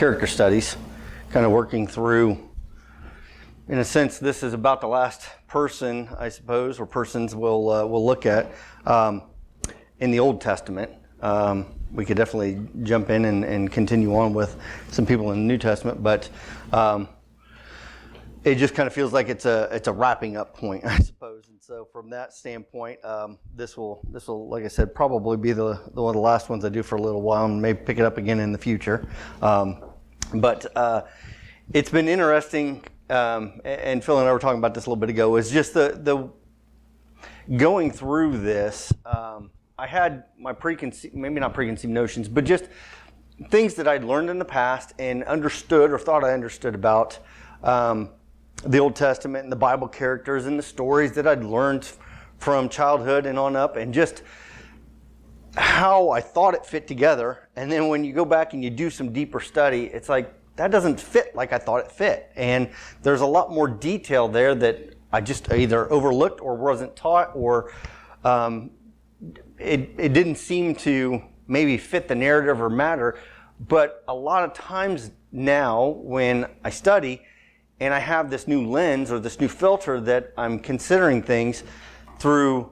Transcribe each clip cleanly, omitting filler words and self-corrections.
character studies, kind of working through, in a sense, this is about the last person, I suppose, or persons we'll look at in the Old Testament. We could definitely jump in and continue on with some people in the New Testament, but it just kind of feels like it's a wrapping up point, I suppose. And so from that standpoint, this will, like I said, probably be one of the last ones I do for a little while, and maybe pick it up again in the future. But it's been interesting, and Phil and I were talking about this a little bit ago, is just the going through this. I had my maybe not preconceived notions, but just things that I'd learned in the past and understood or thought I understood about the Old Testament and the Bible characters and the stories that I'd learned from childhood and on up, and just how I thought it fit together. And then when you go back and you do some deeper study, it's like, that doesn't fit like I thought it fit. And there's a lot more detail there that I just either overlooked or wasn't taught, or it didn't seem to maybe fit the narrative or matter. But a lot of times now when I study and I have this new lens or this new filter that I'm considering things through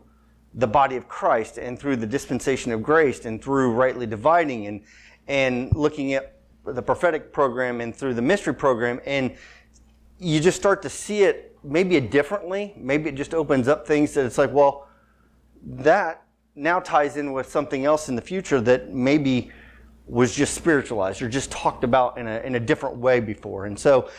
the body of Christ and through the dispensation of grace and through rightly dividing and looking at the prophetic program and through the mystery program, and you just start to see it maybe differently. Maybe it just opens up things that it's like, well, that now ties in with something else in the future that maybe was just spiritualized or just talked about in a different way before. And so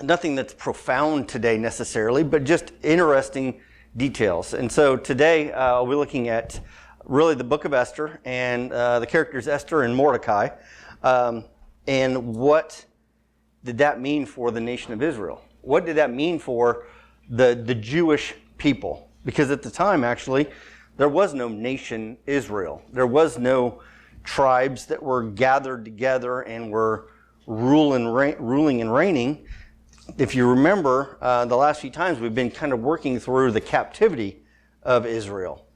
nothing that's profound today necessarily, but just interesting details. And so today we're looking at really the book of Esther and the characters Esther and Mordecai, and what did that mean for the nation of Israel? What did that mean for the Jewish people? Because at the time, actually, there was no nation Israel. There was no tribes that were gathered together and were ruling and reigning. If you remember, the last few times we've been kind of working through the captivity of Israel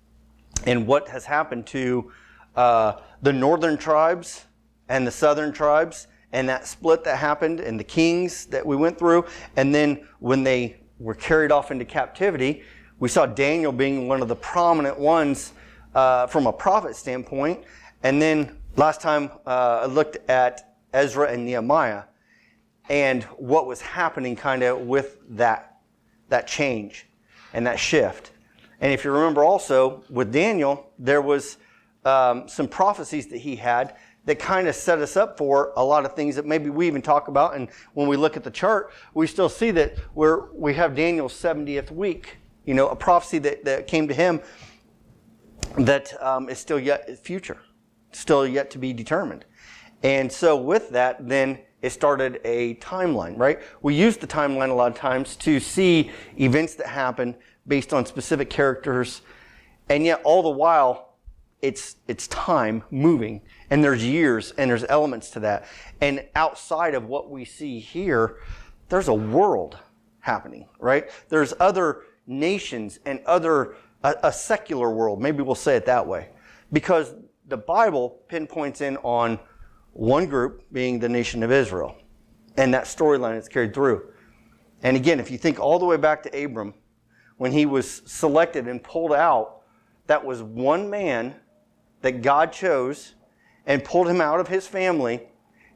and what has happened to the northern tribes and the southern tribes, and that split that happened, and the kings that we went through. And then when they were carried off into captivity, we saw Daniel being one of the prominent ones from a prophet standpoint. And then last time I looked at Ezra and Nehemiah and what was happening kind of with that change and that shift. And if you remember also with Daniel, there was some prophecies that he had that kind of set us up for a lot of things that maybe we even talk about. And when we look at the chart, we still see that we have Daniel's 70th week, a prophecy that came to him that is still yet future, still yet to be determined. And so with that, then it started a timeline, right? We use the timeline a lot of times to see events that happen based on specific characters, and yet all the while, it's time moving, and there's years, and there's elements to that. And outside of what we see here, there's a world happening, right? There's other nations and a secular world, maybe we'll say it that way, because the Bible pinpoints in on one group being the nation of Israel, and that storyline is carried through. And again, if you think all the way back to Abram, when he was selected and pulled out, that was one man that God chose and pulled him out of his family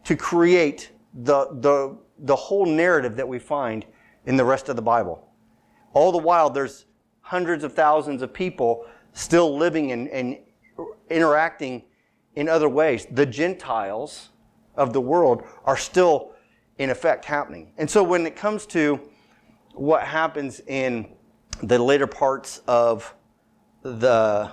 to create the whole narrative that we find in the rest of the Bible. All the while, there's hundreds of thousands of people still living and interacting in other ways. The Gentiles of the world are still in effect happening. And so when it comes to what happens in the later parts of the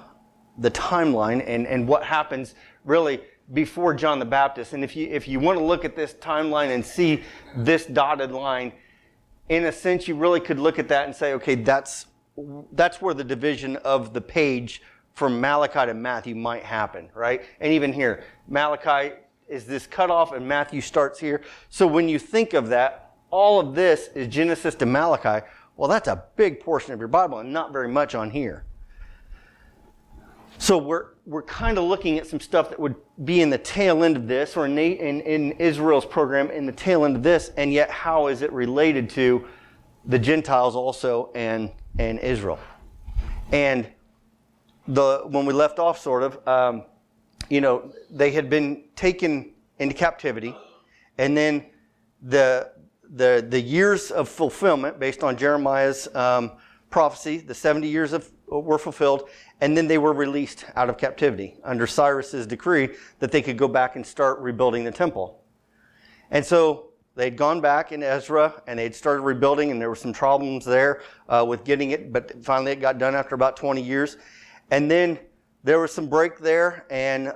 timeline and what happens really before John the Baptist, and if you want to look at this timeline and see this dotted line, in a sense you really could look at that and say, okay, that's where the division of the page from Malachi to Matthew might happen, right? And even here, Malachi is this cutoff and Matthew starts here. So when you think of that, all of this is Genesis to Malachi. Well, that's a big portion of your Bible and not very much on here. So we're kind of looking at some stuff that would be in the tail end of this, or in Israel's program in the tail end of this, and yet how is it related to the Gentiles also and Israel? And when we left off, sort of, they had been taken into captivity, and then the years of fulfillment based on Jeremiah's prophecy, the 70 years were fulfilled, and then they were released out of captivity under Cyrus's decree that they could go back and start rebuilding the temple. And so they'd gone back in Ezra, and they'd started rebuilding, and there were some problems there with getting it, but finally it got done after about 20 years. And then there was some break there, and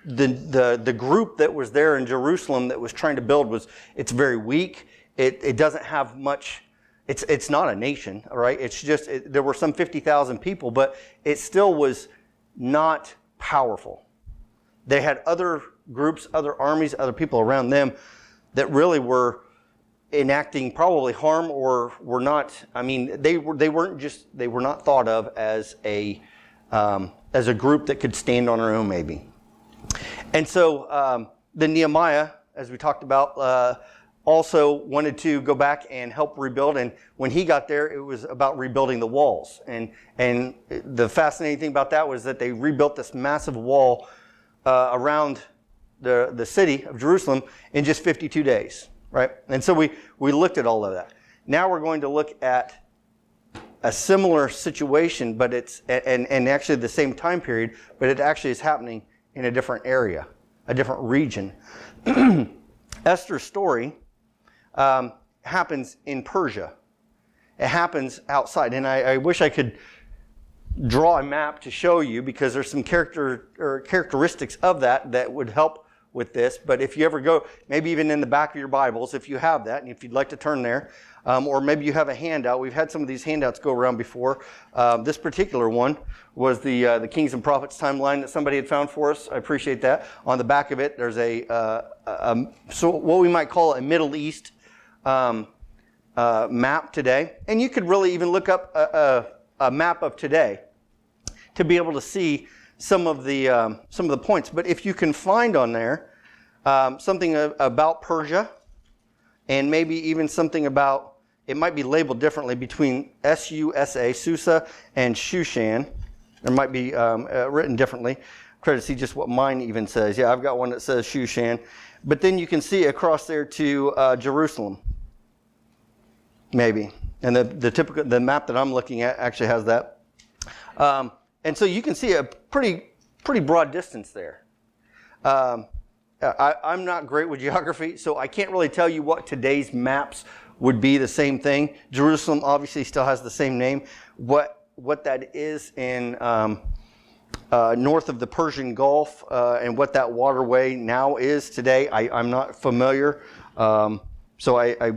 the group that was there in Jerusalem that was trying to build it's very weak. It doesn't have much. It's not a nation, all right? It's just there were some 50,000 people, but it still was not powerful. They had other groups, other armies, other people around them that really were enacting probably harm, or were not. I mean, they were not thought of as a group that could stand on their own, maybe. And so the Nehemiah, as we talked about, also wanted to go back and help rebuild. And when he got there, it was about rebuilding the walls. And the fascinating thing about that was that they rebuilt this massive wall around the city of Jerusalem in just 52 days, right? And so we looked at all of that. Now we're going to look at a similar situation, but it's and actually the same time period, but it actually is happening in a different area, a different region. Esther's story happens in Persia. It happens outside, and I wish I could draw a map to show you, because there's some characteristics of that would help with this. But if you ever go, maybe even in the back of your Bibles, if you have that, and if you'd like to turn there, or maybe you have a handout. We've had some of these handouts go around before. This particular one was the Kings and Prophets timeline that somebody had found for us. I appreciate that. On the back of it, there's so what we might call a Middle East map today. And you could really even look up a map of today to be able to see some of the points. But if you can find on there something about Persia, and maybe even something about, it might be labeled differently between Susa, and Shushan. It might be written differently. Try to see just what mine even says. Yeah, I've got one that says Shushan. But then you can see across there to Jerusalem, maybe. And the map that I'm looking at actually has that. And so you can see a pretty broad distance there. I'm not great with geography, so I can't really tell you what today's maps would be the same thing. Jerusalem obviously still has the same name. What that is in north of the Persian Gulf, and what that waterway now is today, I'm not familiar. So I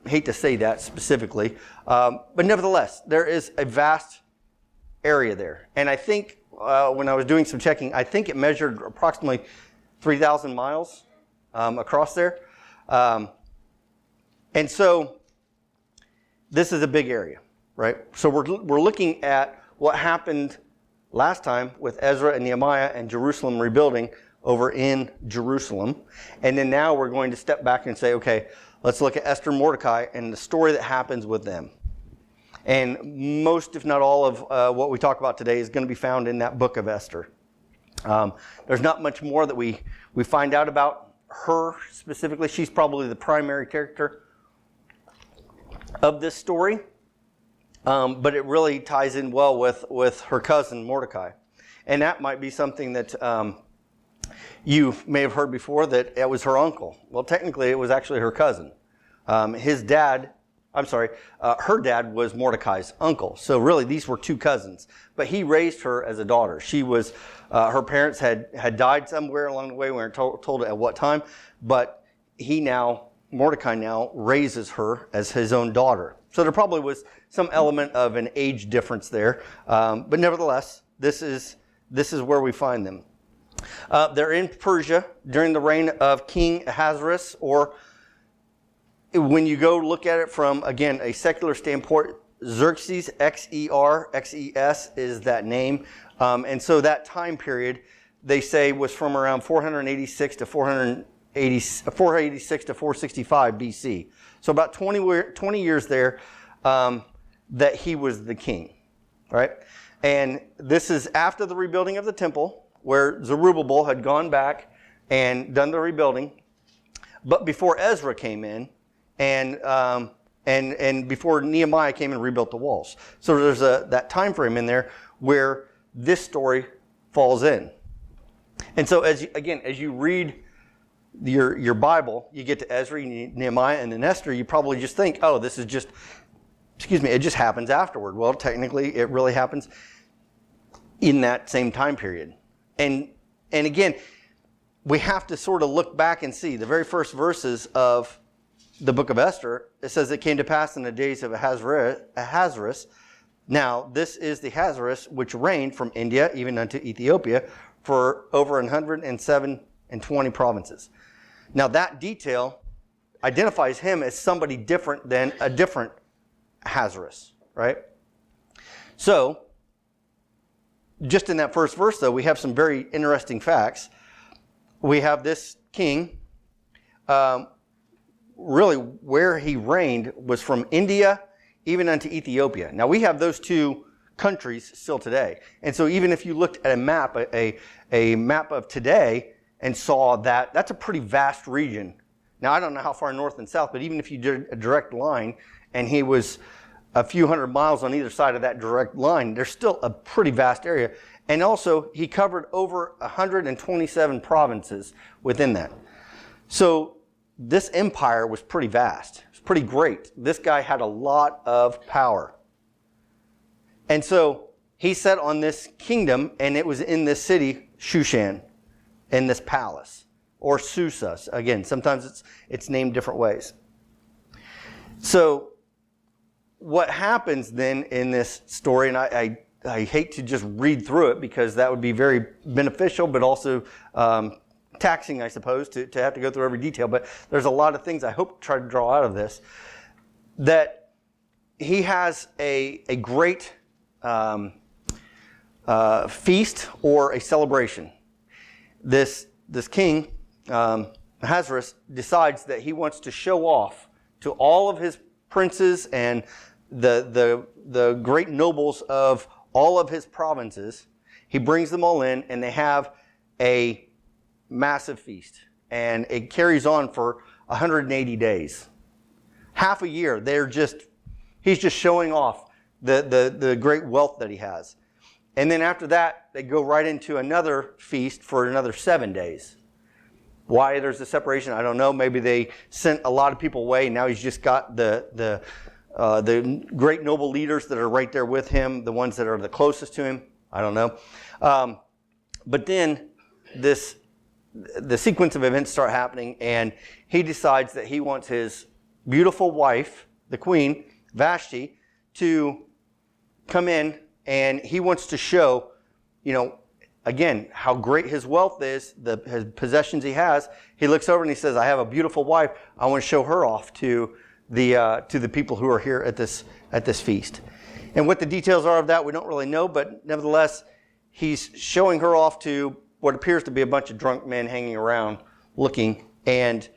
hate to say that specifically. But nevertheless, there is a vast area there. And I think when I was doing some checking, I think it measured approximately 3,000 miles across there. And so this is a big area, right? So we're looking at what happened last time with Ezra and Nehemiah and Jerusalem rebuilding over in Jerusalem. And then now we're going to step back and say, okay, let's look at Esther and Mordecai and the story that happens with them. And most, if not all, of what we talk about today is going to be found in that book of Esther. There's not much more that we find out about her specifically. She's probably the primary character of this story, but it really ties in well with her cousin Mordecai. And that might be something that you may have heard before, that it was her uncle. Well, technically it was actually her cousin. Her dad was Mordecai's uncle. So really these were two cousins, but he raised her as a daughter. She was, her parents had died somewhere along the way. We weren't told at what time, but Mordecai now raises her as his own daughter. So there probably was some element of an age difference there. But nevertheless, this is where we find them. They're in Persia during the reign of King Ahasuerus, or when you go look at it from, again, a secular standpoint, Xerxes, Xerxes is that name. And so that time period, they say, was from around 486 to 465 BC. So about 20 years there that he was the king, right? And this is after the rebuilding of the temple, where Zerubbabel had gone back and done the rebuilding, but before Ezra came in, and before Nehemiah came and rebuilt the walls. So there's that time frame in there where this story falls in. And so as you read your Bible, you get to Ezra, Nehemiah, and then Esther, you probably just think, oh, this is just, it just happens afterward. Well, technically, it really happens in that same time period. And again, we have to sort of look back and see the very first verses of the book of Esther. It says, it came to pass in the days of Ahasuerus. Now, this is the Ahasuerus which reigned from India even unto Ethiopia for over 120 provinces. Now, that detail identifies him as somebody different than a different Ahasuerus, right? So, just in that first verse, though, we have some very interesting facts. We have this king, really where he reigned was from India even unto Ethiopia. Now, we have those two countries still today. And so even if you looked at a map, a map of today, and saw that, that's a pretty vast region. Now, I don't know how far north and south, but even if you did a direct line, and he was a few hundred miles on either side of that direct line, there's still a pretty vast area. And also, he covered over 127 provinces within that. So this empire was pretty vast. It was pretty great. This guy had a lot of power. And so he sat on this kingdom, and it was in this city, Shushan, in this palace, or Susa. Again, sometimes it's named different ways. So what happens then in this story, and I hate to just read through it because that would be very beneficial, but also taxing, I suppose, to have to go through every detail. But there's a lot of things I hope to try to draw out of this. That he has a great feast or a celebration. This king, Ahasuerus, decides that he wants to show off to all of his princes and the great nobles of all of his provinces. He brings them all in, and they have a massive feast. And it carries on for 180 days. Half a year, he's just showing off the great wealth that he has. And then after that, they go right into another feast for another 7 days. Why there's a separation, I don't know. Maybe they sent a lot of people away, and now he's just got the great noble leaders that are right there with him, the ones that are the closest to him. I don't know. But then the sequence of events start happening, and he decides that he wants his beautiful wife, the queen, Vashti, to come in, and he wants to show, again, how great his wealth is, his possessions he has. He looks over and he says, I have a beautiful wife. I want to show her off to the people who are here at this feast. And what the details are of that, we don't really know, but nevertheless, he's showing her off to what appears to be a bunch of drunk men hanging around looking, and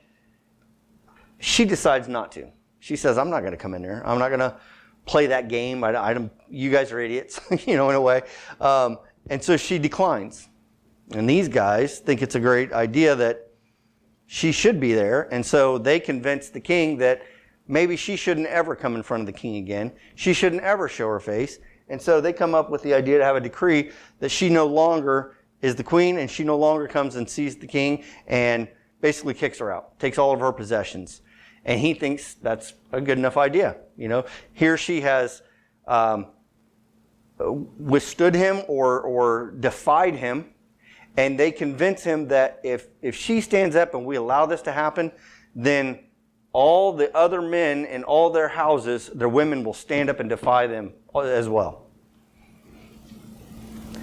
she decides not to. She says, I'm not going to come in there. I'm not going to play that game. You guys are idiots, in a way. And so she declines. And these guys think it's a great idea that she should be there. And so they convince the king that maybe she shouldn't ever come in front of the king again. She shouldn't ever show her face. And so they come up with the idea to have a decree that she no longer is the queen, and she no longer comes and sees the king, and basically kicks her out, takes all of her possessions. And he thinks that's a good enough idea. Here she has withstood him or defied him, and they convince him that if she stands up and we allow this to happen, then all the other men in all their houses, their women will stand up and defy them as well.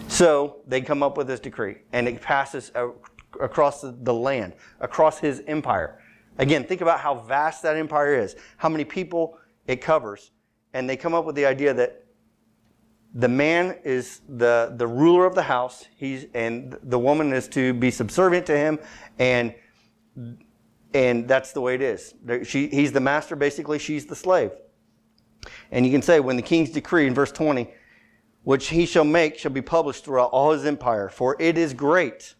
So they come up with this decree, and it passes across the land, across his empire. Again, think about how vast that empire is, how many people it covers. and they come up with the idea that the man is the ruler of the house. And the woman is to be subservient to him, and that's the way it is. He's the master, basically. She's the slave. And you can say, when the king's decree in verse 20, which he shall make, shall be published throughout all his empire, for it is great.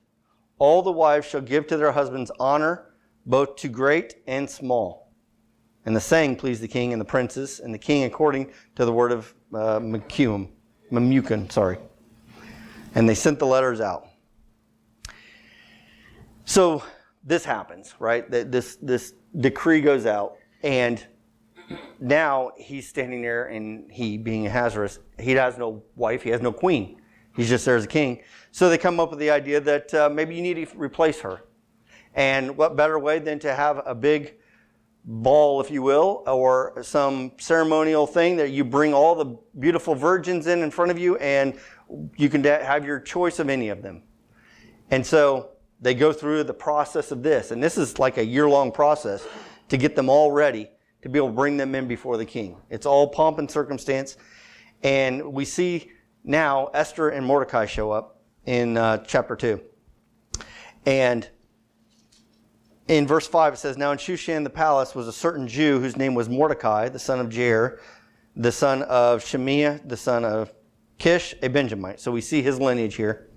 All the wives shall give to their husbands honor, both to great and small. And the saying pleased the king and the princes, and the king according to the word of Memucan. And they sent the letters out. So this happens, right? This decree goes out, and now he's standing there, and he, being Ahasuerus, he has no wife, he has no queen. He's just there as a king. So they come up with the idea that maybe you need to replace her. And what better way than to have a big ball, if you will, or some ceremonial thing that you bring all the beautiful virgins in front of you, and you can have your choice of any of them. And so they go through the process of this. And this is like a year-long process to get them all ready to be able to bring them in before the king. It's all pomp and circumstance. And we see now Esther and Mordecai show up in chapter 2. And in verse 5 it says, now in Shushan the palace was a certain Jew whose name was Mordecai, the son of Jair, the son of Shemiah, the son of Kish, a Benjamite. So we see his lineage here.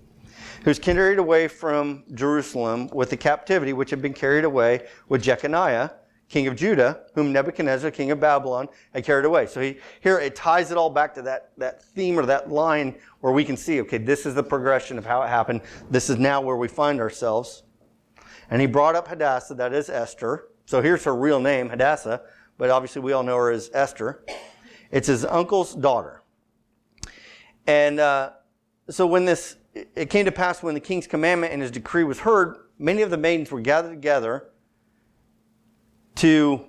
Who's carried away from Jerusalem with the captivity which had been carried away with Jeconiah, king of Judah, whom Nebuchadnezzar, king of Babylon, had carried away. So here it ties it all back to that theme, or that line where we can see, okay, this is the progression of how it happened. This is now where we find ourselves. And he brought up Hadassah, that is Esther. So here's her real name, Hadassah, but obviously we all know her as Esther. It's his uncle's daughter. And so when it came to pass when the king's commandment and his decree was heard, many of the maidens were gathered together to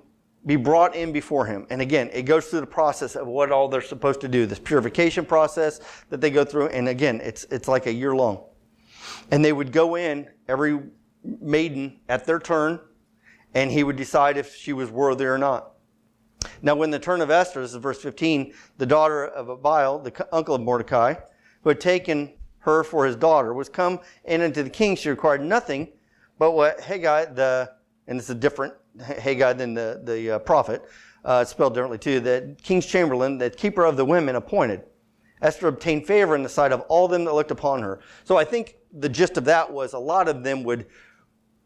be brought in before him. And again, it goes through the process of what all they're supposed to do, this purification process that they go through. And again, it's like a year long. And they would go in, every maiden at their turn, and he would decide if she was worthy or not. Now when the turn of Esther, this is verse 15, the daughter of Abiel, the uncle of Mordecai, who had taken her for his daughter, was come in unto the king, she required nothing but what Haggai, and it's a different Haggai than the prophet, it's spelled differently too, the king's chamberlain, the keeper of the women, appointed. Esther obtained favor in the sight of all them that looked upon her. So I think the gist of that was a lot of them would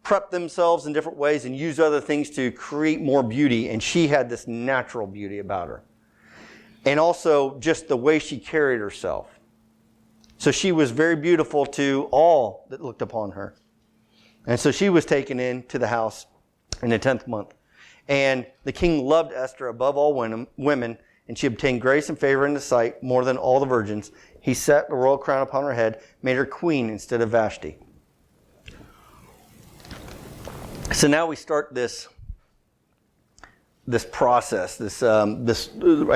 prep themselves in different ways and use other things to create more beauty, and she had this natural beauty about her. And also just the way she carried herself. So she was very beautiful to all that looked upon her. And so she was taken into the house in the 10th month. And the king loved Esther above all women, and she obtained grace and favor in his sight more than all the virgins. He set the royal crown upon her head, made her queen instead of Vashti. So now we start this process. This I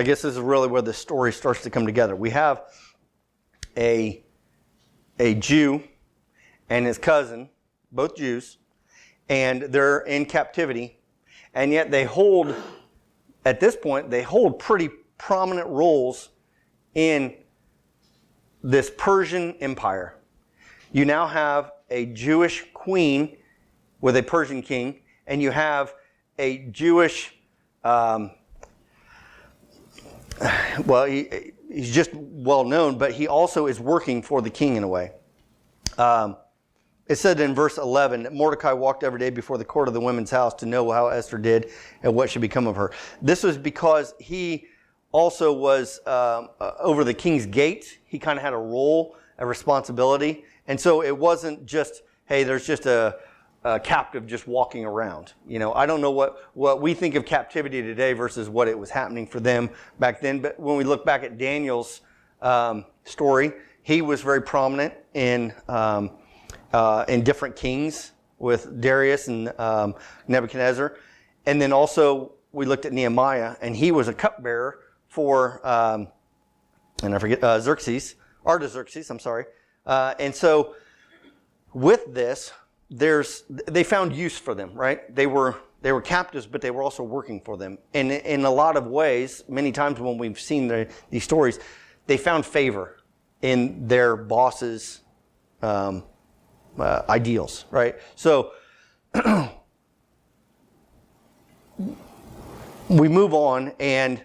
guess this is really where the story starts to come together. We have a Jew and his cousin, both Jews, and they're in captivity, and yet at this point, they hold pretty prominent roles in this Persian empire. You now have a Jewish queen with a Persian king, and you have a Jewish, he's just well known, but he also is working for the king in a way. It said in verse 11 that Mordecai walked every day before the court of the women's house to know how Esther did and what should become of her. This was because he also was over the king's gate. He kind of had a role, a responsibility. And so it wasn't just, hey, there's just a captive just walking around. You know, I don't know what we think of captivity today versus what it was happening for them back then. But when we look back at Daniel's story, he was very prominent in different kings with Darius and Nebuchadnezzar. And then also we looked at Nehemiah, and he was a cupbearer for, Artaxerxes, I'm sorry. And so with this, they found use for them, right? They were captives, but they were also working for them. And in a lot of ways, many times when we've seen these stories, they found favor in their bosses' ideals, right? So we move on, and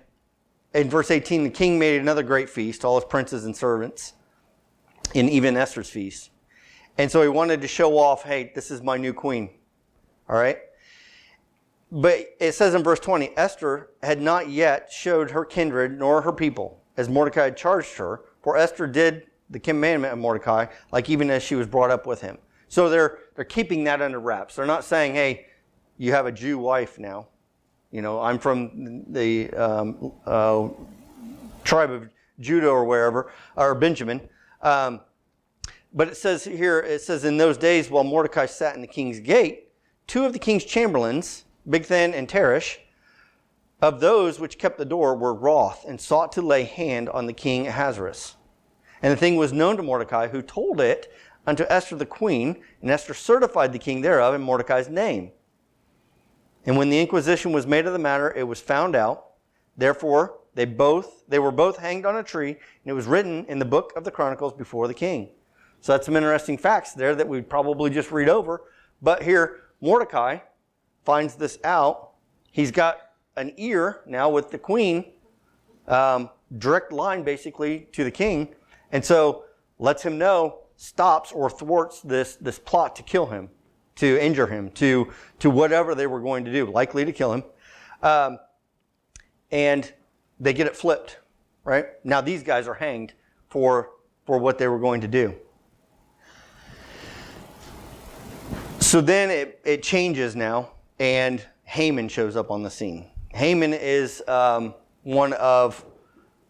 in verse 18, the king made another great feast, all his princes and servants, and even Esther's feast. And so he wanted to show off, hey, this is my new queen. All right? But it says in verse 20, Esther had not yet showed her kindred nor her people, as Mordecai had charged her, for Esther did the commandment of Mordecai, like even as she was brought up with him. So they're keeping that under wraps. They're not saying, hey, you have a Jew wife now. You know, I'm from the tribe of Judah or wherever, or Benjamin. But it says here, in those days while Mordecai sat in the king's gate, two of the king's chamberlains, Bigthan and Teresh, of those which kept the door, were wroth and sought to lay hand on the king Ahasuerus. And the thing was known to Mordecai, who told it unto Esther the queen, and Esther certified the king thereof in Mordecai's name. And when the inquisition was made of the matter, it was found out. Therefore, they were both hanged on a tree, and it was written in the book of the Chronicles before the king. So that's some interesting facts there that we'd probably just read over. But here, Mordecai finds this out. He's got an ear now with the queen, direct line basically to the king. And so lets him know, stops or thwarts this plot to kill him, to injure him, to whatever they were going to do, likely to kill him. And they get it flipped, right? Now these guys are hanged for what they were going to do. So then it changes now, and Haman shows up on the scene. Haman is one of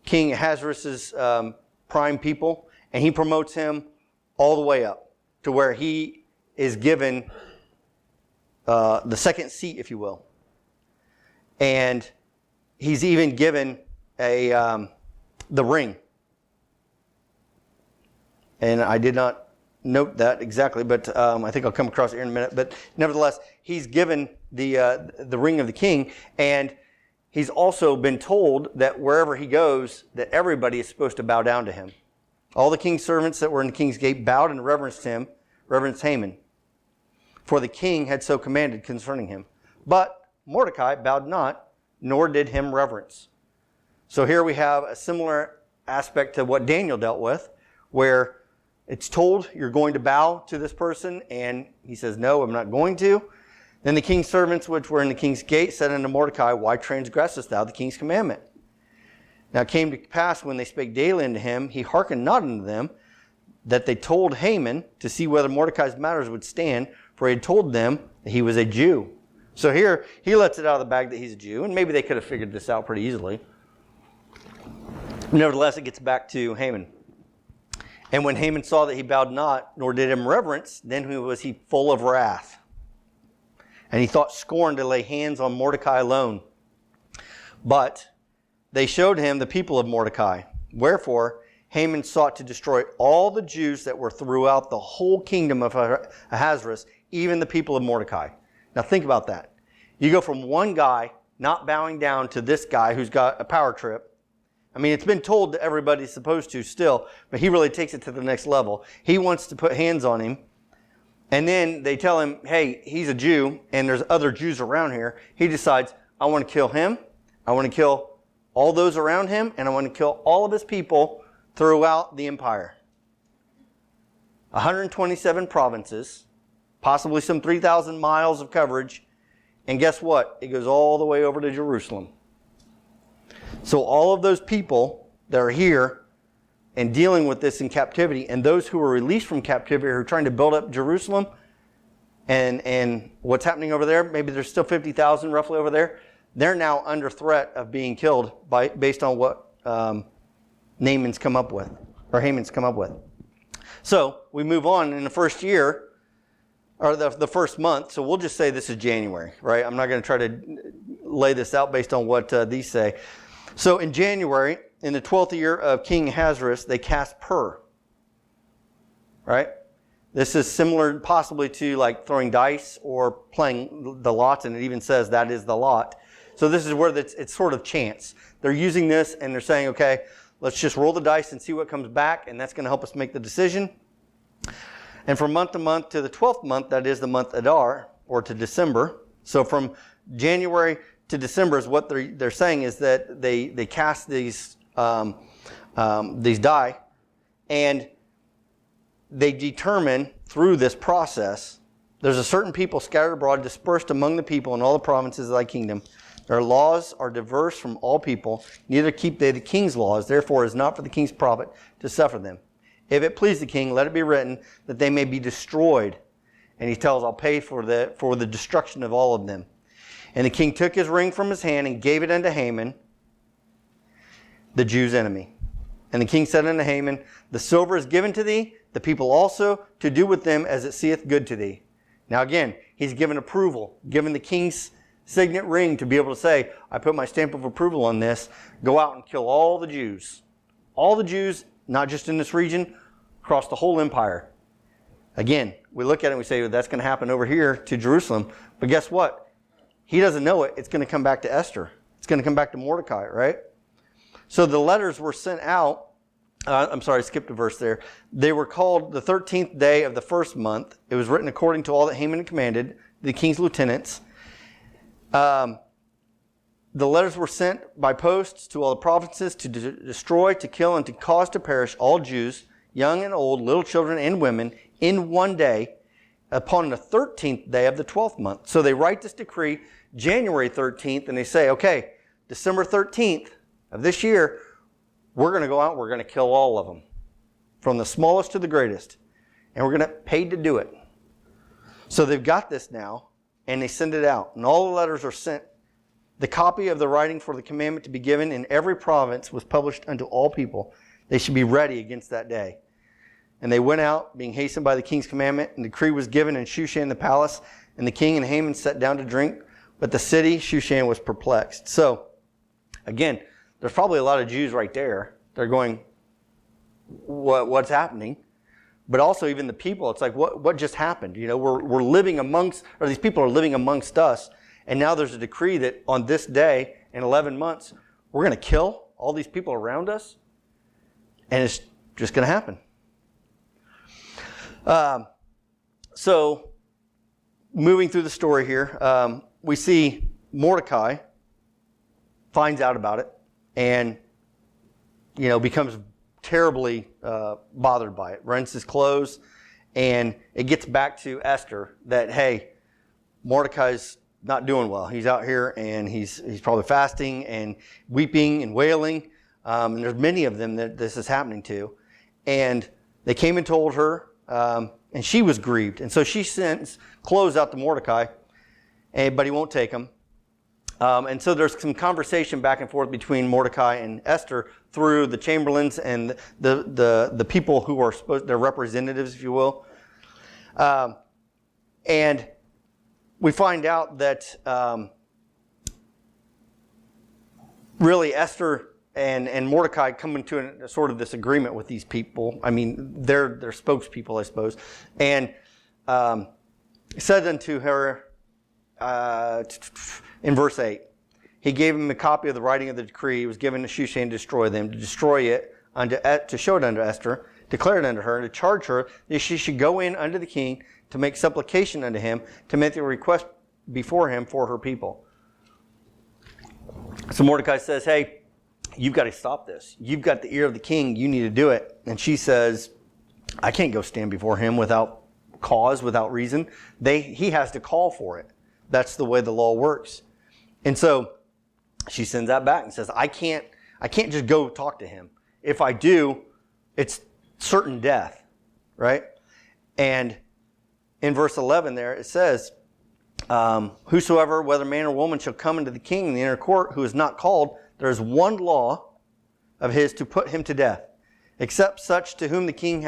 King Ahasuerus' prime people, and he promotes him all the way up to where he is given the second seat, if you will. And he's even given the ring. And I did not note that exactly, but I think I'll come across it here in a minute. But nevertheless, he's given the ring of the king, and he's also been told that wherever he goes, that everybody is supposed to bow down to him. All the king's servants that were in the king's gate bowed and reverenced Haman, for the king had so commanded concerning him. But Mordecai bowed not, nor did him reverence. So here we have a similar aspect to what Daniel dealt with, where it's told you're going to bow to this person, and he says, no, I'm not going to. Then the king's servants which were in the king's gate said unto Mordecai, why transgressest thou the king's commandment? Now it came to pass when they spake daily unto him, he hearkened not unto them, that they told Haman to see whether Mordecai's matters would stand, for he had told them that he was a Jew. So here, he lets it out of the bag that he's a Jew, and maybe they could have figured this out pretty easily. Nevertheless, it gets back to Haman. And when Haman saw that he bowed not, nor did him reverence, then was he full of wrath. And he thought scorn to lay hands on Mordecai alone. But they showed him the people of Mordecai. Wherefore, Haman sought to destroy all the Jews that were throughout the whole kingdom of Ahasuerus, even the people of Mordecai. Now think about that. You go from one guy not bowing down to this guy who's got a power trip. I mean, it's been told that everybody's supposed to still, but he really takes it to the next level. He wants to put hands on him. And then they tell him, hey, he's a Jew, and there's other Jews around here. He decides, I want to kill him. I want to kill all those around him, and I want to kill all of his people throughout the empire. 127 provinces, possibly some 3,000 miles of coverage. And guess what? It goes all the way over to Jerusalem. So all of those people that are here and dealing with this in captivity, and those who were released from captivity who are trying to build up Jerusalem and what's happening over there, maybe there's still 50,000 roughly over there, they're now under threat of being killed based on what Haman's come up with. So we move on in the first year, or the first month, so we'll just say this is January, right? I'm not going to try to lay this out based on what these say. So in January, in the 12th year of King Ahasuerus, they cast Pur, right? This is similar possibly to like throwing dice or playing the lots, and it even says that is the lot. So this is where it's sort of chance. They're using this and they're saying, okay, let's just roll the dice and see what comes back, and that's going to help us make the decision. And from month to month to the 12th month, that is the month Adar, or to December. So from January to December is what they're saying is that they cast these die, and they determine through this process, there's a certain people scattered abroad, dispersed among the people in all the provinces of thy kingdom. Their laws are diverse from all people, neither keep they the king's laws. Therefore it is not for the king's profit to suffer them. If it please the king, let it be written that they may be destroyed. And he tells, I'll pay for the destruction of all of them. And the king took his ring from his hand and gave it unto Haman, the Jews' enemy. And the king said unto Haman, the silver is given to thee, the people also, to do with them as it seeth good to thee. Now again, he's given approval, given the king's signet ring to be able to say, I put my stamp of approval on this, go out and kill all the Jews. All the Jews, not just in this region, across the whole empire. Again, we look at it and we say, well, that's going to happen over here to Jerusalem. But guess what? He doesn't know it. It's going to come back to Esther. It's going to come back to Mordecai, right? So the letters were sent out. I skipped a verse there. They were called the 13th day of the first month. It was written according to all that Haman had commanded, the king's lieutenants. The letters were sent by posts to all the provinces to destroy, to kill, and to cause to perish all Jews, young and old, little children and women, in one day, upon the 13th day of the 12th month. So they write this decree January 13th, and they say, okay, December 13th of this year, we're going to go out, we're going to kill all of them, from the smallest to the greatest, and we're going to get paid to do it. So they've got this now, and they send it out, and all the letters are sent. The copy of the writing for the commandment to be given in every province was published unto all people. They should be ready against that day. And they went out, being hastened by the king's commandment, and the decree was given in Shushan the palace, and the king and Haman sat down to drink, but the city, Shushan, was perplexed. So, again, there's probably a lot of Jews right there. They're going, what's happening? But also even the people, it's like, what just happened? You know, we're living amongst, or these people are living amongst us, and now there's a decree that on this day, in 11 months, we're going to kill all these people around us, and it's just going to happen. So, moving through the story here, we see Mordecai finds out about it and, becomes terribly bothered by it, rents his clothes, and it gets back to Esther that, hey, Mordecai's not doing well. He's out here and he's probably fasting and weeping and wailing. And there's many of them that this is happening to. And they came and told her, and she was grieved. And so she sends clothes out to Mordecai, but he won't take them. And so there's some conversation back and forth between Mordecai and Esther through the chamberlains and the people who are they're representatives, if you will. And we find out that really Esther and Mordecai come into a sort of this agreement with these people. I mean, they're spokespeople, I suppose. And said unto her, in verse 8, he gave him a copy of the writing of the decree. It was given to Shushan to destroy them, to destroy it, to show it unto Esther, declare it unto her, and to charge her that she should go in unto the king to make supplication unto him, to make the request before him for her people. So Mordecai says, hey, you've got to stop this. You've got the ear of the king. You need to do it. And she says, I can't go stand before him without cause, without reason. He has to call for it. That's the way the law works. And so she sends that back and says, I can't just go talk to him. If I do, it's certain death, right? And in verse 11 there, it says, whosoever, whether man or woman, shall come into the king in the inner court, who is not called, there is one law of his to put him to death, except such to whom the king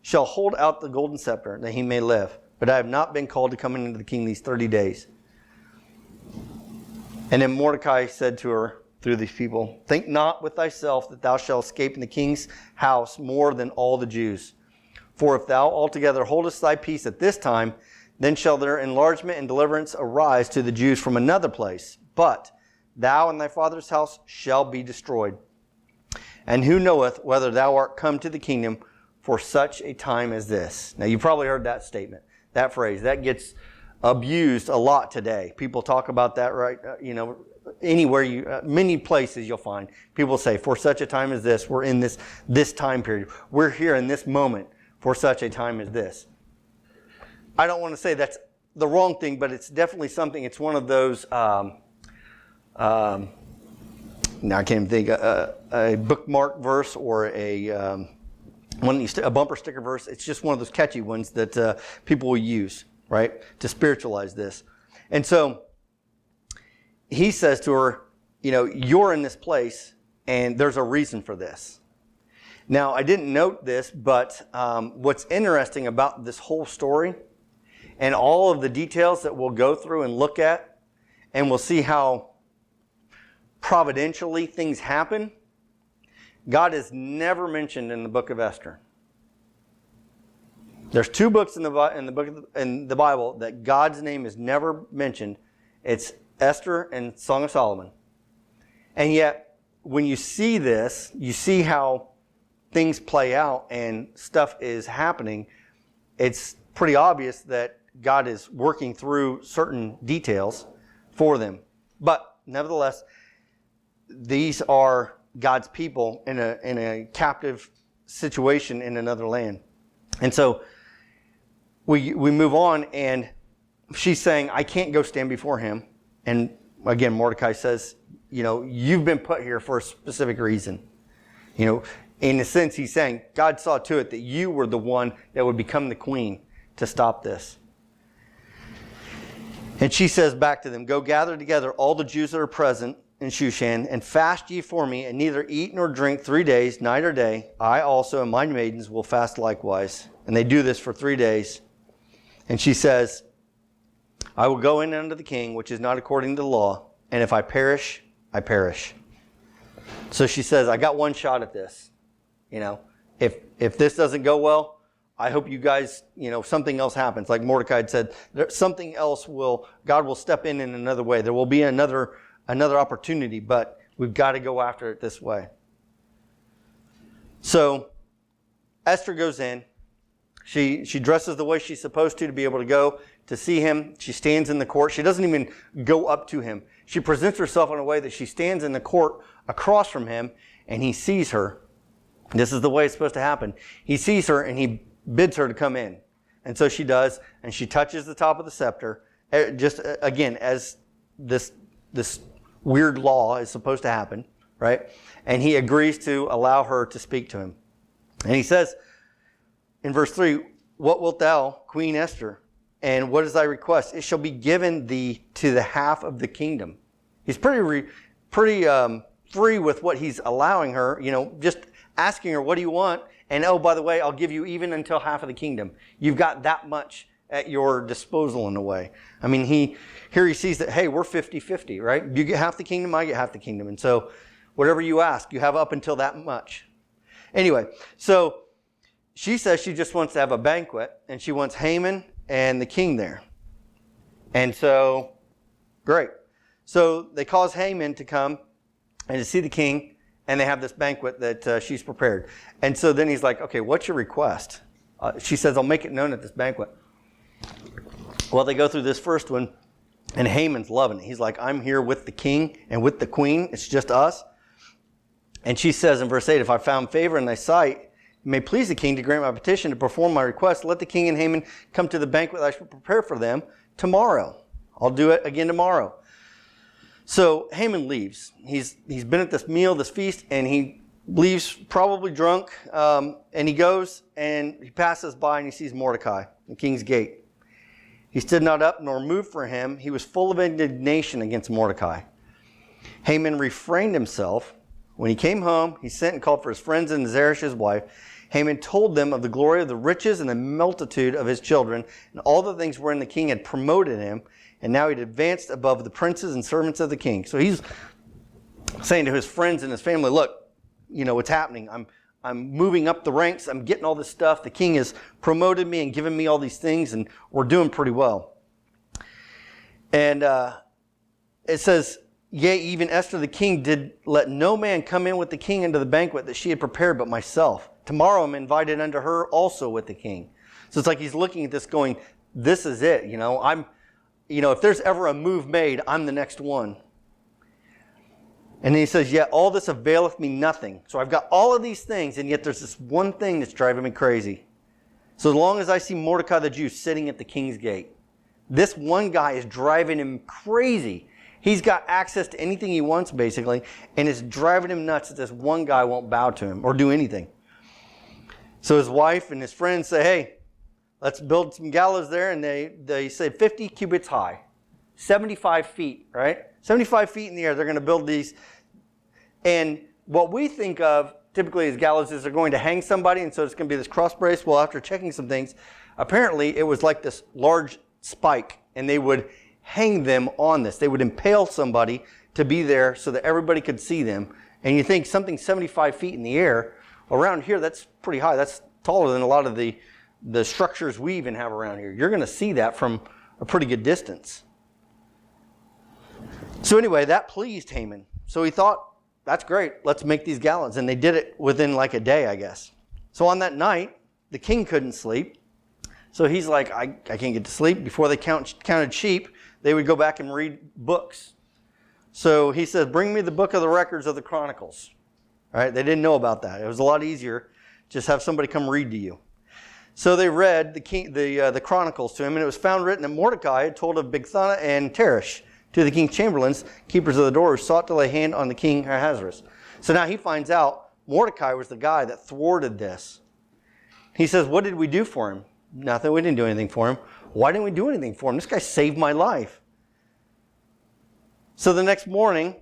shall hold out the golden scepter, that he may live. But I have not been called to come into the king these 30 days. And then Mordecai said to her through these people, think not with thyself that thou shalt escape in the king's house more than all the Jews. For if thou altogether holdest thy peace at this time, then shall their enlargement and deliverance arise to the Jews from another place. But thou and thy father's house shall be destroyed. And who knoweth whether thou art come to the kingdom for such a time as this? Now, you probably heard that statement, that phrase. That gets abused a lot today. People talk about that, right? Anywhere many places you'll find people say, for such a time as this, we're in this time period. We're here in this moment for such a time as this. I don't want to say that's the wrong thing, but it's definitely something. It's one of those, now I can't even think, a bookmark verse or a bumper sticker verse. It's just one of those catchy ones that people will use, right, to spiritualize this. And so he says to her, you're in this place, and there's a reason for this. Now, I didn't note this, but what's interesting about this whole story and all of the details that we'll go through and look at, and we'll see how providentially things happen, God is never mentioned in the book of Esther. There's 2 books in the Bible that God's name is never mentioned. It's Esther and Song of Solomon. And yet, when you see this, you see how things play out and stuff is happening. It's pretty obvious that God is working through certain details for them. But nevertheless, these are God's people in a captive situation in another land. And so we move on, and she's saying, I can't go stand before him. And again, Mordecai says, you've been put here for a specific reason. In a sense, he's saying, God saw to it that you were the one that would become the queen to stop this. And she says back to them, go gather together all the Jews that are present in Shushan, and fast ye for me, and neither eat nor drink 3 days, night or day. I also and my maidens will fast likewise. And they do this for 3 days. And she says, I will go in unto the king, which is not according to the law, and if I perish, I perish. So she says, I got one shot at this. If this doesn't go well, I hope you guys, something else happens. Like Mordecai had said, something else God will step in another way. There will be another opportunity, but we've got to go after it this way. So Esther goes in. She dresses the way she's supposed to be able to go to see him. She stands in the court. She doesn't even go up to him. She presents herself in a way that she stands in the court across from him, and he sees her. This is the way it's supposed to happen. He sees her, and he bids her to come in. And so she does, and she touches the top of the scepter, just again, as this weird law is supposed to happen, right? And he agrees to allow her to speak to him. And he says in verse 3, what wilt thou, Queen Esther? And what is thy request? It shall be given thee to the half of the kingdom. He's pretty free with what he's allowing her, just asking her, what do you want? And oh, by the way, I'll give you even until half of the kingdom. You've got that much at your disposal in a way. I mean, he sees that, hey, we're 50-50, right? You get half the kingdom, I get half the kingdom. And so whatever you ask, you have up until that much. Anyway, so she says she just wants to have a banquet, and she wants Haman and the king there. And so, great. So they cause Haman to come and to see the king, and they have this banquet that she's prepared. And so then he's like, okay, what's your request? She says, I'll make it known at this banquet. Well, they go through this first one, and Haman's loving it. He's like, I'm here with the king and with the queen. It's just us. And she says in verse 8, if I found favor in thy sight, it may please the king to grant my petition to perform my request. Let the king and Haman come to the banquet that I shall prepare for them tomorrow. I'll do it again tomorrow. So Haman leaves. He's been at this meal, this feast, and he leaves probably drunk. And he goes and he passes by and he sees Mordecai, the king's gate. He stood not up nor moved for him. He was full of indignation against Mordecai. Haman refrained himself. When he came home, he sent and called for his friends and Zeresh his wife. Haman told them of the glory of the riches and the multitude of his children and all the things wherein the king had promoted him. And now he'd advanced above the princes and servants of the king. So he's saying to his friends and his family, look, what's happening. I'm moving up the ranks. I'm getting all this stuff. The king has promoted me and given me all these things, and we're doing pretty well. And it says, yea, even Esther the king did let no man come in with the king into the banquet that she had prepared but myself. Tomorrow I'm invited unto her also with the king. So it's like he's looking at this going, this is it. If there's ever a move made, I'm the next one. And then he says, yet all this availeth me nothing. So I've got all of these things, and yet there's this one thing that's driving me crazy. So as long as I see Mordecai the Jew sitting at the king's gate, this one guy is driving him crazy. He's got access to anything he wants, basically, and it's driving him nuts that this one guy won't bow to him or do anything. So his wife and his friends say, hey, let's build some gallows there, and they say 50 cubits high, 75 feet, right? 75 feet in the air, they're going to build these. And what we think of typically as gallows is they're going to hang somebody, and so it's going to be this cross brace. Well, after checking some things, apparently it was like this large spike, and they would hang them on this. They would impale somebody to be there so that everybody could see them. And you think something 75 feet in the air, around here, that's pretty high. That's taller than a lot of the structures we even have around here. You're going to see that from a pretty good distance. So anyway, that pleased Haman. So he thought, that's great, let's make these gallows. And they did it within like a day, I guess. So on that night, the king couldn't sleep. So he's like, I can't get to sleep. Before they counted sheep, they would go back and read books. So he says, bring me the book of the records of the Chronicles. All right, they didn't know about that. It was a lot easier just have somebody come read to you. So they read the Chronicles to him, and it was found written that Mordecai had told of Bigthana and Teresh to the king's chamberlains, keepers of the door, who sought to lay hand on the king Ahasuerus. So now he finds out Mordecai was the guy that thwarted this. He says, what did we do for him? Nothing. We didn't do anything for him. Why didn't we do anything for him? This guy saved my life. So the next morning,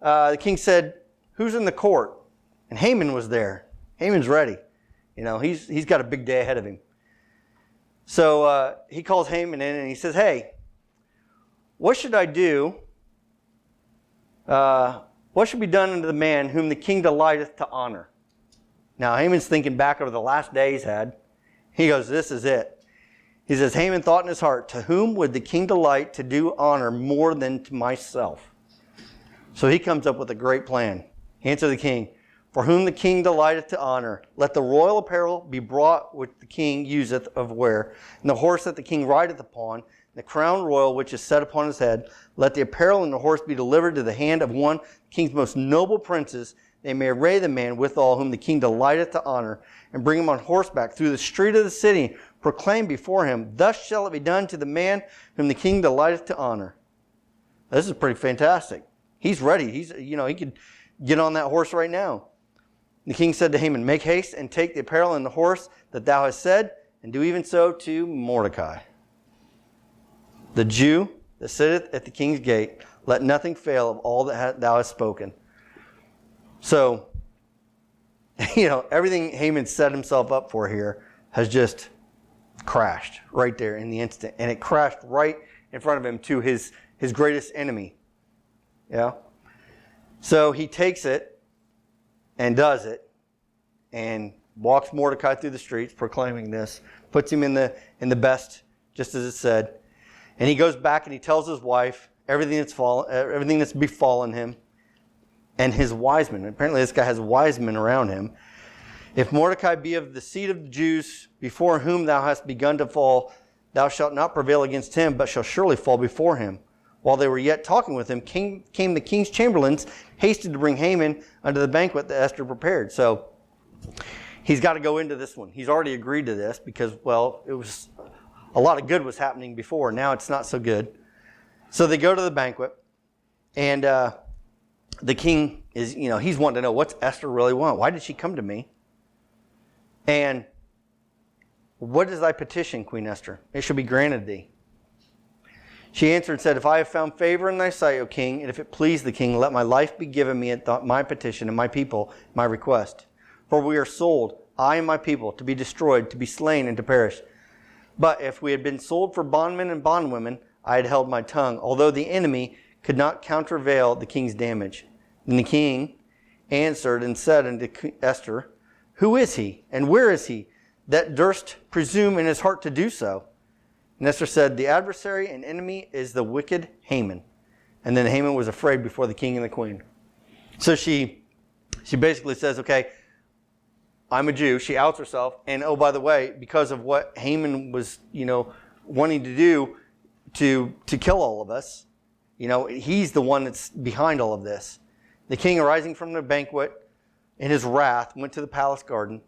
the king said, who's in the court? And Haman was there. Haman's ready. He's got a big day ahead of him. So he calls Haman in and he says, hey, what should I do? What should be done unto the man whom the king delighteth to honor? Now Haman's thinking back over the last day he's had. He goes, this is it. He says, Haman thought in his heart, to whom would the king delight to do honor more than to myself? So he comes up with a great plan. He answered the king, for whom the king delighteth to honor, let the royal apparel be brought which the king useth of wear, and the horse that the king rideth upon, and the crown royal which is set upon his head. Let the apparel and the horse be delivered to the hand of one of the king's most noble princes. They may array the man withal whom the king delighteth to honor, and bring him on horseback through the street of the city, proclaim before him, thus shall it be done to the man whom the king delighteth to honor. This is pretty fantastic. He's ready. He could get on that horse right now. The king said to Haman, make haste and take the apparel and the horse that thou hast said, and do even so to Mordecai, the Jew that sitteth at the king's gate. Let nothing fail of all that thou hast spoken. So, everything Haman set himself up for here has just crashed right there in the instant. And it crashed right in front of him to his greatest enemy. Yeah. So he takes it and does it and walks Mordecai through the streets proclaiming this, puts him in the best, just as it said. And he goes back and he tells his wife everything that's befallen him and his wise men. Apparently this guy has wise men around him. If Mordecai be of the seed of the Jews, before whom thou hast begun to fall, thou shalt not prevail against him, but shalt surely fall before him. While they were yet talking with him, came the king's chamberlains, hasted to bring Haman unto the banquet that Esther prepared. So he's got to go into this one. He's already agreed to this because, well, it was a lot of good was happening before. Now it's not so good. So they go to the banquet, and the king is, he's wanting to know, what's Esther really want? Why did she come to me? And what is thy petition, Queen Esther? It shall be granted thee. She answered and said, if I have found favor in thy sight, O king, and if it please the king, let my life be given me at my petition and my people my request. For we are sold, I and my people, to be destroyed, to be slain, and to perish. But if we had been sold for bondmen and bondwomen, I had held my tongue, although the enemy could not countervail the king's damage. Then the king answered and said unto Esther, Who is he, and where is he, that durst presume in his heart to do so? And Esther said, The adversary and enemy is the wicked Haman. And then Haman was afraid before the king and the queen. So she basically says, okay, I'm a Jew. She outs herself. And oh, by the way, because of what Haman was, wanting to do to kill all of us, he's the one that's behind all of this. The king, arising from the banquet in his wrath, went to the palace garden.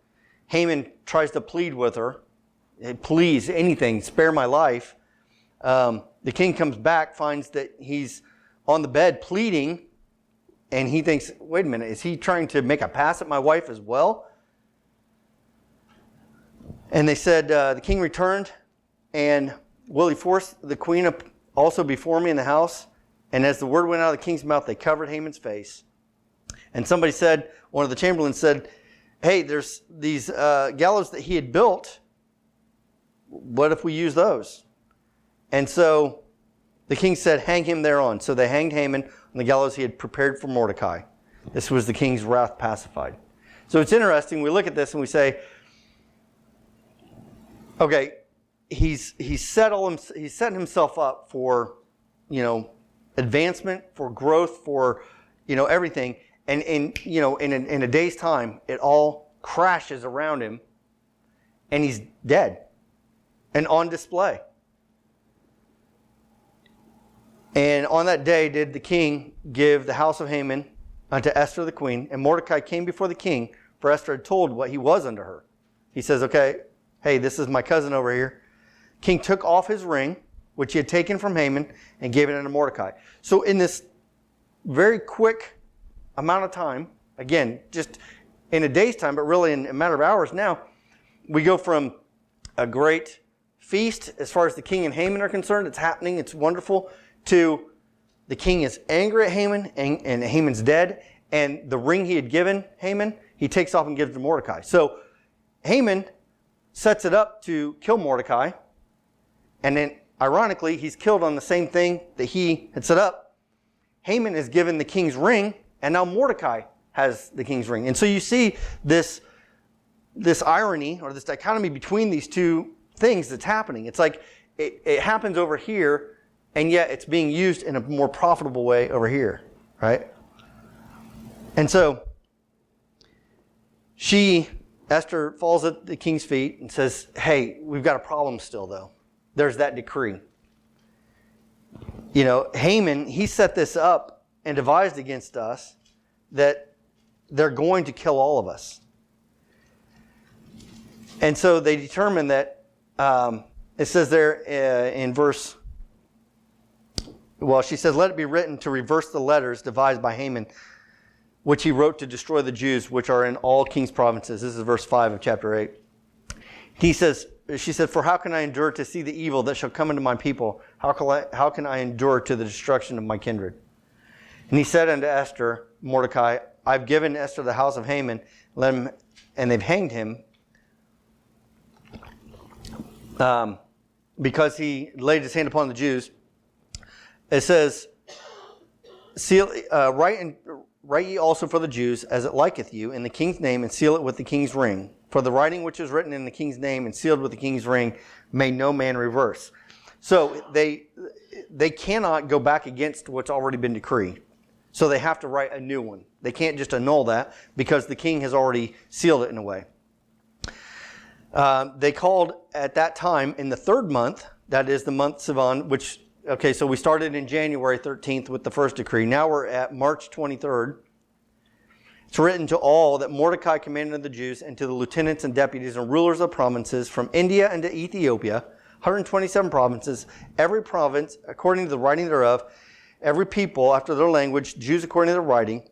Haman tries to plead with her. Please, anything, spare my life. The king comes back, finds that he's on the bed pleading, and he thinks, wait a minute, is he trying to make a pass at my wife as well? And they said, the king returned, and will he force the queen up also before me in the house? And as the word went out of the king's mouth, they covered Haman's face. And somebody said, one of the chamberlains said, hey, there's these gallows that he had built. What if we use those? And so the king said, hang him thereon. So they hanged Haman on the gallows he had prepared for Mordecai. This was the king's wrath pacified. So it's interesting. We look at this and we say, okay, he's setting himself up for, advancement, for growth, for, everything. And in a day's time, it all crashes around him, and he's dead and on display. And on that day did the king give the house of Haman unto Esther the queen, and Mordecai came before the king, for Esther had told what he was unto her. He says, okay, hey, this is my cousin over here. King took off his ring, which he had taken from Haman, and gave it unto Mordecai. So in this very quick amount of time, again, just in a day's time, but really in a matter of hours now, we go from a great feast as far as the king and Haman are concerned. It's happening. It's wonderful. To the king is angry at Haman, and Haman's dead, and the ring he had given Haman, he takes off and gives to Mordecai. So Haman sets it up to kill Mordecai, and then ironically, he's killed on the same thing that he had set up. Haman is given the king's ring, and now Mordecai has the king's ring. And so you see this irony or this dichotomy between these two things that's happening. It's like it happens over here, and yet it's being used in a more profitable way over here, right? And so Esther falls at the king's feet and says, hey, we've got a problem still, though. There's that decree. Haman, he set this up and devised against us that they're going to kill all of us. And so they determined that, it says there in verse, she says, let it be written to reverse the letters devised by Haman, which he wrote to destroy the Jews, which are in all king's provinces. This is verse 5 of chapter 8. She said, for how can I endure to see the evil that shall come into my people? How can I endure to the destruction of my kindred? And he said unto Esther, Mordecai, I've given Esther the house of Haman, and they've hanged him because he laid his hand upon the Jews. It says, write ye also for the Jews, as it liketh you, in the king's name, and seal it with the king's ring. For the writing which is written in the king's name and sealed with the king's ring may no man reverse. So they cannot go back against what's already been decreed. So they have to write a new one. They can't just annul that because the king has already sealed it in a way. They called at that time in the third month, that is the month Sivan, so we started in January 13th with the first decree. Now we're at March 23rd. It's written to all that Mordecai commanded the Jews and to the lieutenants and deputies and rulers of provinces from India and to Ethiopia, 127 provinces, every province according to the writing thereof, every people after their language, Jews according to their writing.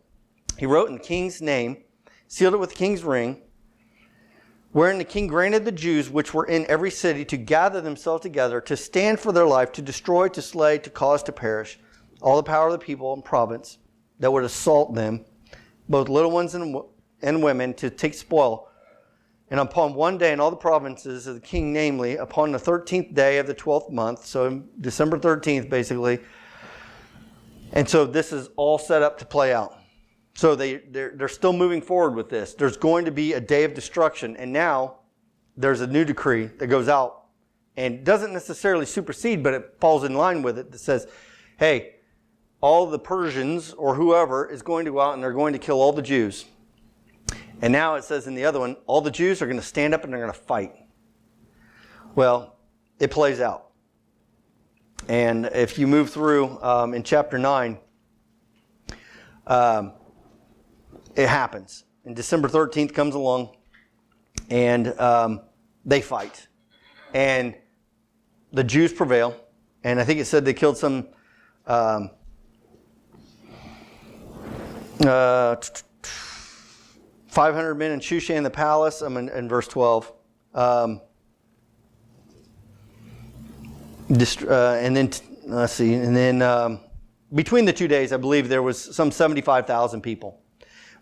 He wrote in the king's name, sealed it with the king's ring, wherein the king granted the Jews which were in every city to gather themselves together, to stand for their life, to destroy, to slay, to cause to perish, all the power of the people and province that would assault them, both little ones and women, to take spoil. And upon one day in all the provinces of the king, namely, upon the 13th day of the 12th month, so December 13th, basically. And so this is all set up to play out. So they're still moving forward with this. There's going to be a day of destruction. And now there's a new decree that goes out and doesn't necessarily supersede, but it falls in line with it that says, hey, all the Persians or whoever is going to go out and they're going to kill all the Jews. And now it says in the other one, all the Jews are going to stand up and they're going to fight. Well, it plays out. And if you move through in chapter 9, it happens. And December 13th comes along, and they fight. And the Jews prevail. And I think it said they killed some 500 men in Shushan the palace. I'm in verse 12. And then, let's see, and then between the 2 days, I believe there was some 75,000 people.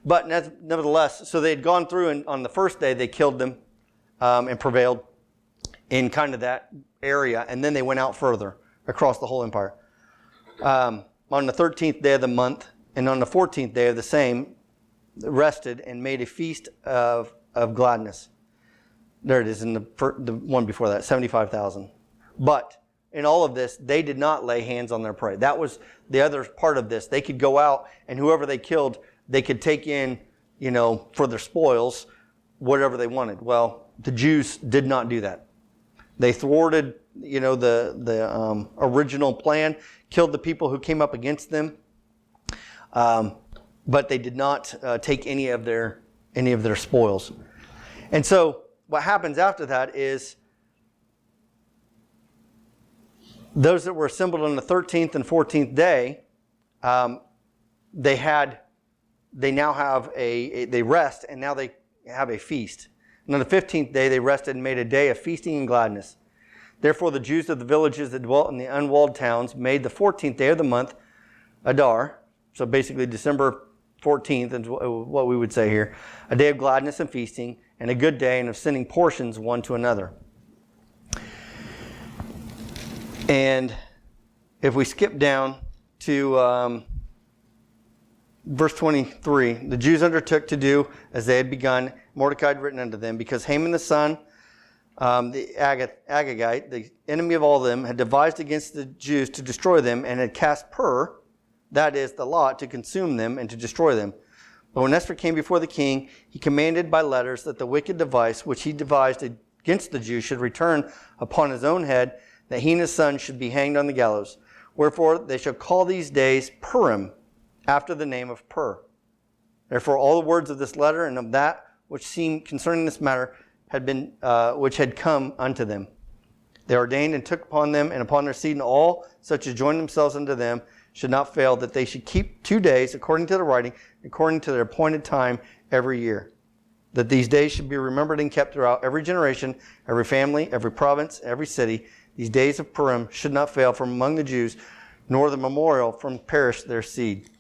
But nevertheless, so they had gone through, and on the first day, they killed them and prevailed in kind of that area. And then they went out further across the whole empire. On the 13th day of the month, and on the 14th day of the same, rested and made a feast of gladness. There it is in the one before that, 75,000. But in all of this, they did not lay hands on their prey. That was the other part of this. They could go out, and whoever they killed, they could take in, for their spoils, whatever they wanted. Well, the Jews did not do that. They thwarted, the original plan, killed the people who came up against them, but they did not take any of their spoils. And so what happens after that is those that were assembled on the 13th and 14th day, they rest, and now they have a feast. And on the 15th day, they rested and made a day of feasting and gladness. Therefore, the Jews of the villages that dwelt in the unwalled towns made the 14th day of the month, Adar, so basically December 14th is what we would say here, a day of gladness and feasting, and a good day, and of sending portions one to another. And if we skip down to verse 23, the Jews undertook to do as they had begun. Mordecai had written unto them, because Haman the son, the Agagite, the enemy of all of them, had devised against the Jews to destroy them, and had cast pur, that is, the lot, to consume them and to destroy them. But when Esther came before the king, he commanded by letters that the wicked device which he devised against the Jews should return upon his own head, that he and his son should be hanged on the gallows. Wherefore they shall call these days Purim, after the name of Pur. Therefore all the words of this letter and of that which seemed concerning this matter had been which had come unto them. They ordained and took upon them and upon their seed, and all such as joined themselves unto them should not fail, that they should keep 2 days according to the writing, according to their appointed time every year. That these days should be remembered and kept throughout every generation, every family, every province, every city. These days of Purim should not fail from among the Jews, nor the memorial from perish their seed.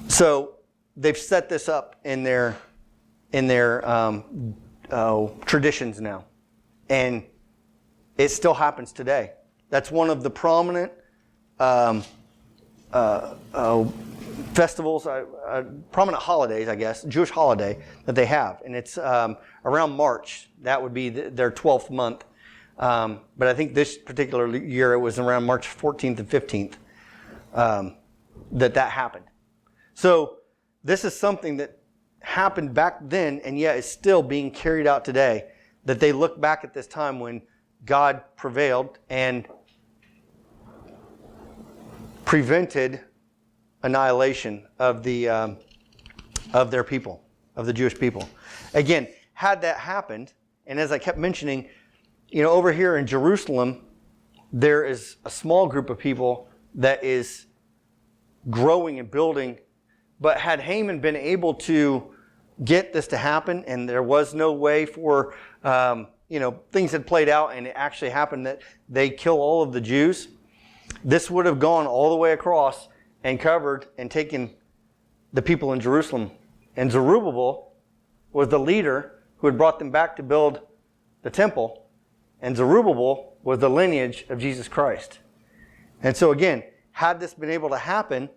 So they've set this up in their traditions now, and it still happens today. That's one of the prominent festivals, prominent holidays, I guess, Jewish holiday that they have, and it's around March. That would be their 12th month. But I think this particular year it was around March 14th and 15th that happened. So this is something that happened back then, and yet is still being carried out today, that they look back at this time when God prevailed and prevented annihilation of their people, of the Jewish people. Again, had that happened, and as I kept mentioning, over here in Jerusalem, there is a small group of people that is growing and building. But had Haman been able to get this to happen, and there was no way for, things had played out and it actually happened that they kill all of the Jews, this would have gone all the way across and covered and taken the people in Jerusalem. And Zerubbabel was the leader who had brought them back to build the temple. And Zerubbabel was the lineage of Jesus Christ. And so again, had this been able to happen,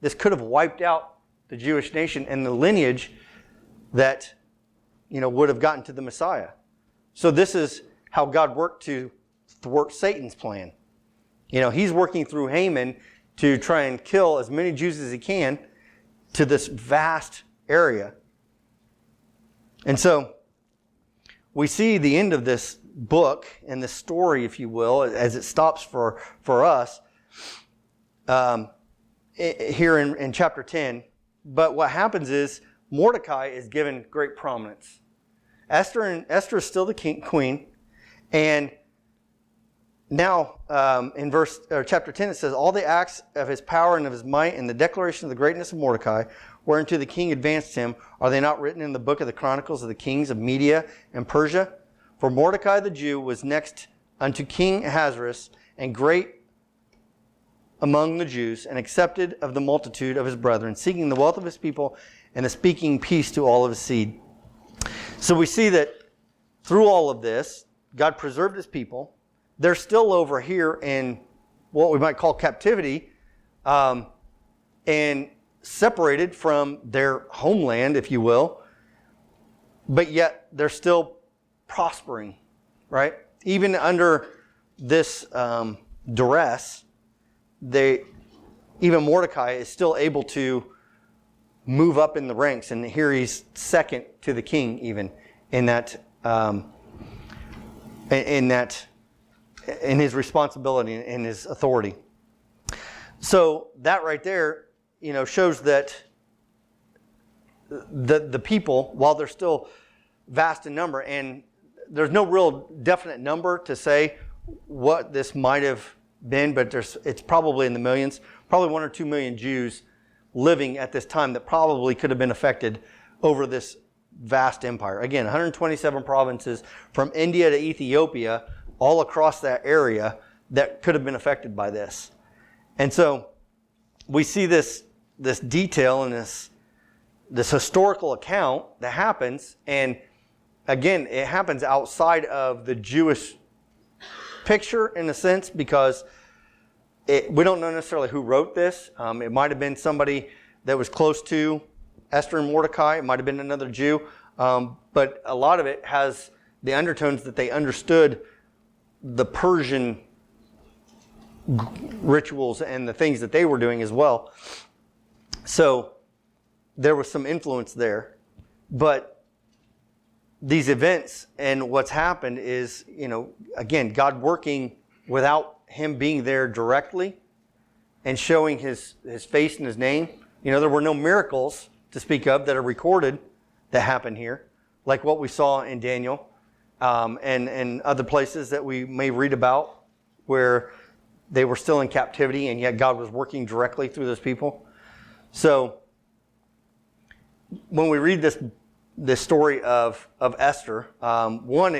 this could have wiped out the Jewish nation and the lineage that, would have gotten to the Messiah. So this is how God worked to thwart Satan's plan. He's working through Haman to try and kill as many Jews as he can to this vast area. And so we see the end of this book and this story, if you will, as it stops for us here in chapter 10. But what happens is Mordecai is given great prominence. Esther is still the queen, and now in chapter 10 it says, all the acts of his power and of his might and the declaration of the greatness of Mordecai, whereunto the king advanced him, are they not written in the book of the chronicles of the kings of Media and Persia? For Mordecai the Jew was next unto King Ahasuerus, and great among the Jews, and accepted of the multitude of his brethren, seeking the wealth of his people, and the speaking peace to all of his seed. So we see that through all of this, God preserved his people. They're still over here in what we might call captivity, and separated from their homeland, if you will, but yet they're still prospering, right? Even under this duress, even Mordecai is still able to move up in the ranks, and here he's second to the king, even in his responsibility and his authority. So that right there, shows that the people, while they're still vast in number, and there's no real definite number to say what this might have been, but it's probably in the millions, probably 1 or 2 million Jews living at this time that probably could have been affected over this vast empire. Again, 127 provinces from India to Ethiopia, all across that area that could have been affected by this. And so we see this detail and this historical account that happens, and again, it happens outside of the Jewish picture in a sense, because we don't know necessarily who wrote this. It might have been somebody that was close to Esther and Mordecai. It might have been another Jew. But a lot of it has the undertones that they understood the Persian rituals and the things that they were doing as well. So there was some influence there. But these events and what's happened is, again, God working without him being there directly and showing his face and his name. There were no miracles to speak of that are recorded that happened here, like what we saw in Daniel and other places that we may read about where they were still in captivity and yet God was working directly through those people. So when we read this story of Esther, one,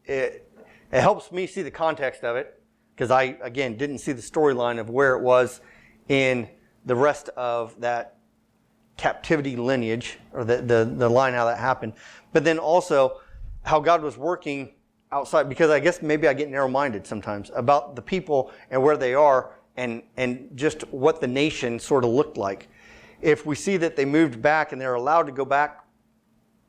it helps me see the context of it, because I, again, didn't see the storyline of where it was in the rest of that captivity lineage, or the line how that happened. But then also how God was working outside, because I guess maybe I get narrow-minded sometimes about the people and where they are and just what the nation sort of looked like. If we see that they moved back and they're allowed to go back,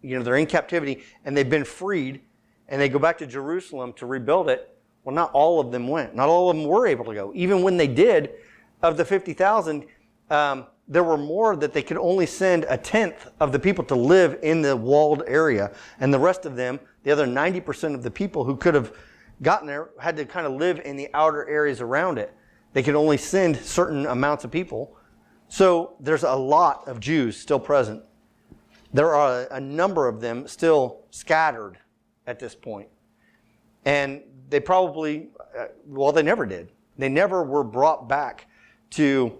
they're in captivity and they've been freed and they go back to Jerusalem to rebuild it, well, not all of them went. Not all of them were able to go. Even when they did, of the 50,000, there were more that they could only send a tenth of the people to live in the walled area. And the rest of them, the other 90% of the people who could have gotten there, had to kind of live in the outer areas around it. They could only send certain amounts of people. So there's a lot of Jews still present. There are a number of them still scattered at this point. And they probably, they never did. They never were brought back to,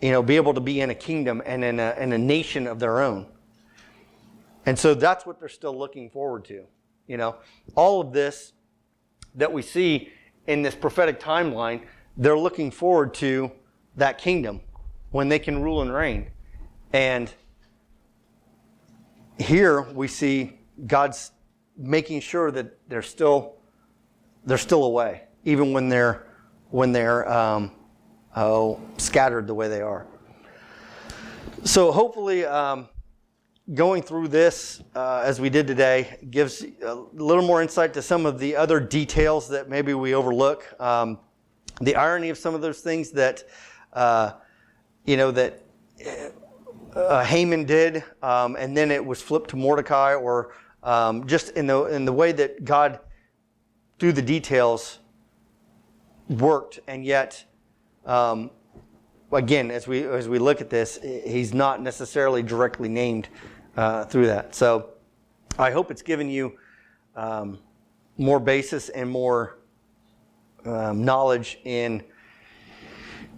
be able to be in a kingdom and in a nation of their own. And so that's what they're still looking forward to. All of this that we see in this prophetic timeline, they're looking forward to that kingdom when they can rule and reign. And here we see God's making sure that they're still away, even when they're scattered the way they are. So hopefully going through this as we did today gives a little more insight to some of the other details that maybe we overlook. The irony of some of those things that, that Haman did, and then it was flipped to Mordecai, or just in the way that God, through the details, worked, and yet, again, as we look at this, he's not necessarily directly named through that. So I hope it's given you more basis and more knowledge in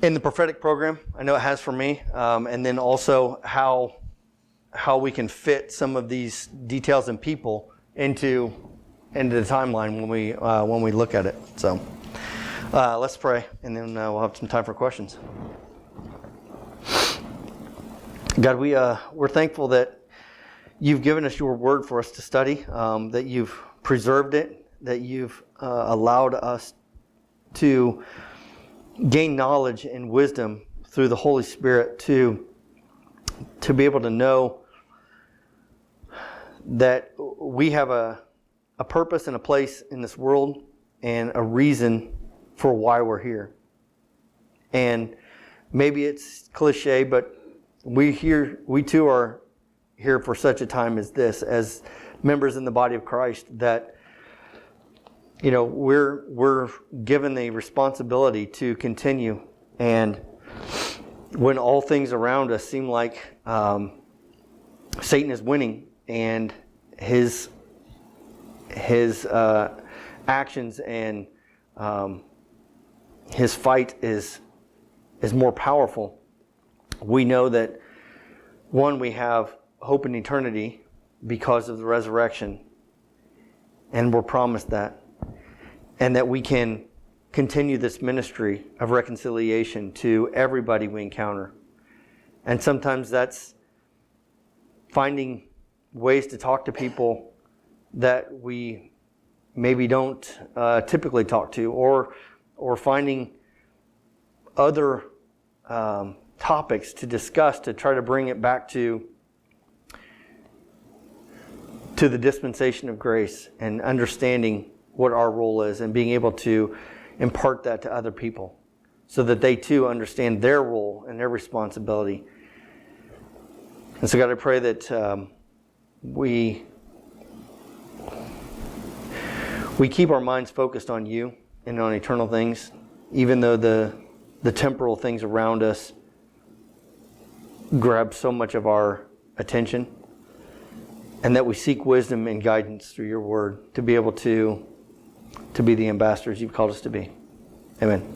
the prophetic program. I know it has for me, and then also how we can fit some of these details and people into the timeline when we look at it. So let's pray, and then we'll have some time for questions. God, we're thankful that you've given us your word for us to study, that you've preserved it, that you've allowed us to gain knowledge and wisdom through the Holy Spirit to be able to know that we have a purpose and a place in this world and a reason for why we're here. And maybe it's cliche, but we too are here for such a time as this, as members in the body of Christ, that we're given the responsibility to continue. And when all things around us seem like Satan is winning, and his actions and his fight is more powerful, we know that, one, we have hope in eternity because of the resurrection, and we're promised that, and that we can continue this ministry of reconciliation to everybody we encounter. And sometimes that's finding ways to talk to people that we maybe don't typically talk to, or finding other topics to discuss to try to bring it back to the dispensation of grace, and understanding what our role is, and being able to impart that to other people so that they too understand their role and their responsibility. And so God, I pray that we keep our minds focused on you and on eternal things, even though the temporal things around us grab so much of our attention, and that we seek wisdom and guidance through your word to be able to be the ambassadors you've called us to be. Amen.